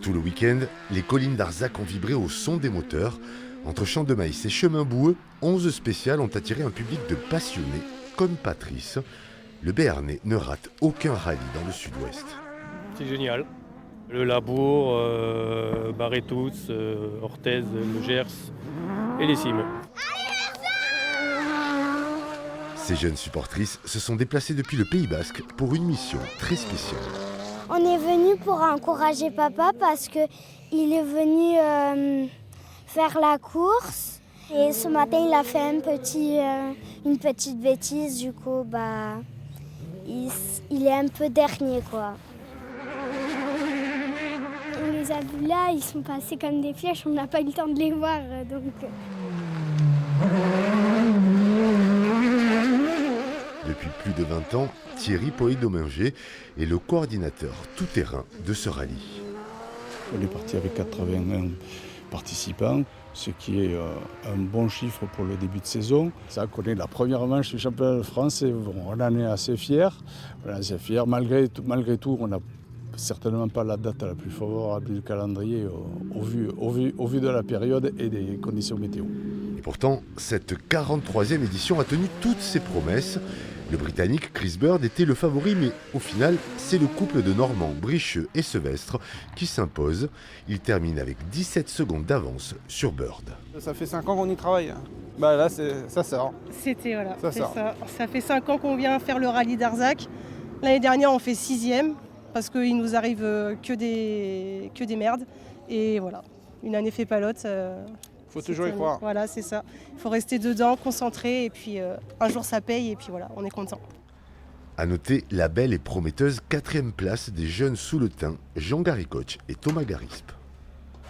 Tout le week-end, les collines d'Arzac ont vibré au son des moteurs. Entre champs de maïs et chemins boueux, 11 spéciales ont attiré un public de passionnés comme Patrice. Le Béarnais ne rate aucun rallye dans le sud-ouest. C'est génial. Le Labour, Barretous, Orthez, le Gers et les Cimes. Ces jeunes supportrices se sont déplacées depuis le Pays Basque pour une mission très spéciale. On est venu pour encourager papa parce qu'il est venu faire la course. Et ce matin, il a fait une petite bêtise. Du coup, il est un peu dernier, quoi. On les a vus là, ils sont passés comme des flèches, on n'a pas eu le temps de les voir. Depuis plus de 20 ans, Thierry Poët-Dominger est le coordinateur tout-terrain de ce rallye. On est parti avec 81 participants, ce qui est un bon chiffre pour le début de saison. Ça connaît la première manche du championnat de France et on en est assez fiers. Malgré tout, on n'a certainement pas la date la plus favorable du calendrier au vu de la période et des conditions météo. Et pourtant, cette 43e édition a tenu toutes ses promesses. Le Britannique Chris Bird était le favori, mais au final, c'est le couple de Normands, Bricheux et Sevestre qui s'impose. Il termine avec 17 secondes d'avance sur Bird. Ça fait 5 ans qu'on y travaille. Là, ça sort. Ça fait 5 ans qu'on vient faire le rallye d'Arzac. L'année dernière, on fait 6e parce qu'il nous arrive que des merdes. Et voilà, une année fait pas l'autre. Faut toujours y croire. Voilà, c'est ça. Il faut rester dedans, concentré, et puis un jour ça paye, et puis voilà, on est content. À noter la belle et prometteuse 4e place des jeunes sous le thym, Jean Garicoche et Thomas Garispe.